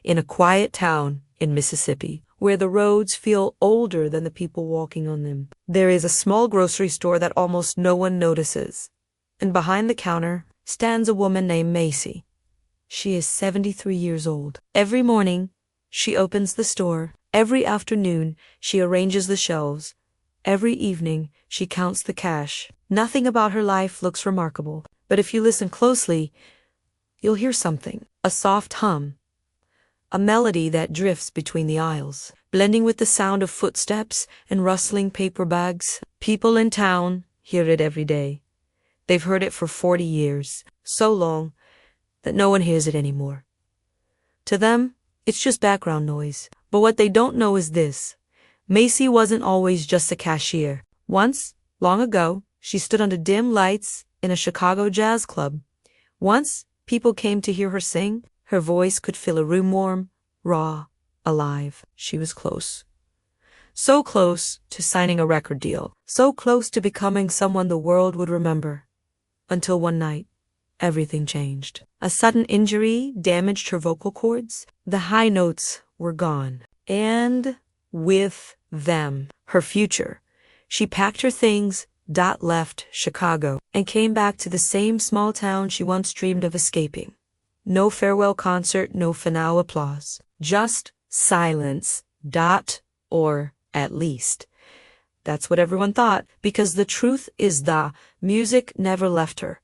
in a quiet town in Mississippi, where the roads feel older than the people walking on them. There is a small grocery store that almost no one notices, and behind the counter stands a woman named Macy. She is 73 years old. Every morning, she opens the store. Every afternoon, she arranges the shelves. Every evening, she counts the cash. Nothing about her life looks remarkable, but if you listen closely, you'll hear something, a soft hum, a melody that drifts between the aisles, blending with the sound of footsteps and rustling paper bags. People in town hear it every day. They've heard it for 40 years, so long that no one hears it anymore. To them, it's just background noise. But what they don't know is this. Macy wasn't always just a cashier. Once, long ago, she stood under dim lights in a Chicago jazz club. Once, people came to hear her sing. Her voice could fill a room warm, raw, alive. She was close. So close to signing a record deal. So close to becoming someone the world would remember. Until one night, everything changed. A sudden injury damaged her vocal cords. The high notes were gone. And with them, her future. She packed her things, left Chicago, and came back to the same small town she once dreamed of escaping. No farewell concert, no finale applause. Just silence. Or at least. That's what everyone thought, because the truth is the music never left her.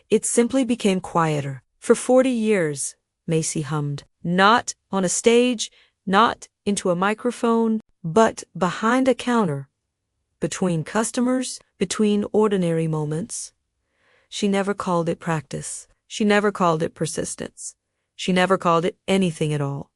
It simply became quieter. For 40 years, Macy hummed. Not on a stage, not into a microphone, but behind a counter. Between customers, between ordinary moments. She never called it practice. She never called it persistence. She never called it anything at all.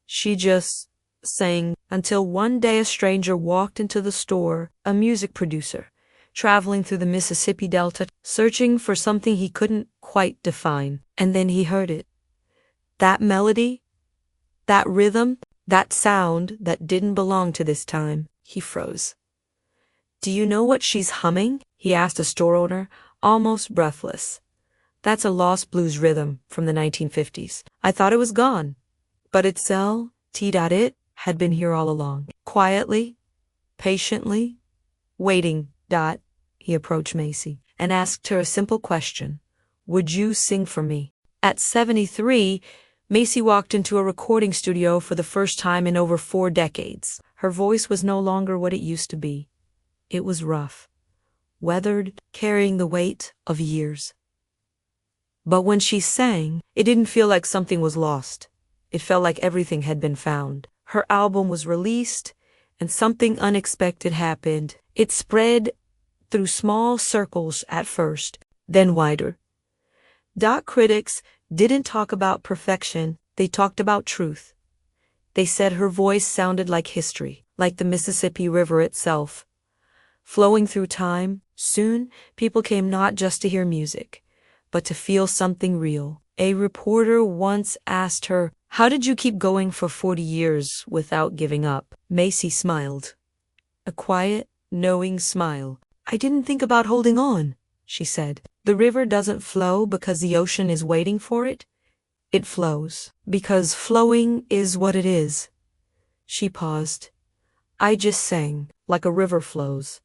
She just sang until one day a stranger walked into the store, a music producer, traveling through the Mississippi Delta, searching for something he couldn't quite define. And then he heard it. That melody, that rhythm, that sound that didn't belong to this time. He froze. Do you know what she's humming? He asked a store owner, almost breathless. That's a lost blues rhythm from the 1950s. I thought it was gone. But it had been here all along. Quietly, patiently, waiting. He approached Macy and asked her a simple question. Would you sing for me? At 73, Macy walked into a recording studio for the first time in over 4 decades. Her voice was no longer what it used to be. It was rough, weathered, carrying the weight of years. But when she sang, it didn't feel like something was lost. It felt like everything had been found. Her album was released, and something unexpected happened. It spread through small circles at first, then wider. Critics didn't talk about perfection, they talked about truth. They said her voice sounded like history, like the Mississippi River itself. Flowing through time, soon people came not just to hear music, but to feel something real. A reporter once asked her, how did you keep going for 40 years without giving up? Macy smiled. A quiet, knowing smile. I didn't think about holding on, she said. The river doesn't flow because the ocean is waiting for it. It flows because flowing is what it is. She paused. I just sang like a river flows.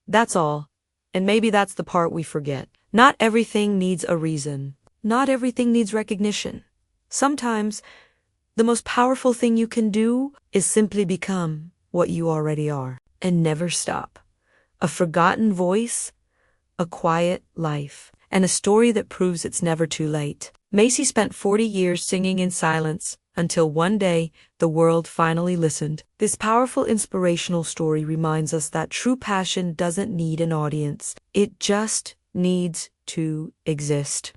That's all. And maybe that's the part we forget. Not everything needs a reason. Not everything needs recognition. Sometimes, the most powerful thing you can do is simply become what you already are and never stop. A forgotten voice, a quiet life, and a story that proves it's never too late. Macy spent 40 years singing in silence until one day the world finally listened. This powerful inspirational story reminds us that true passion doesn't need an audience. It just needs to exist.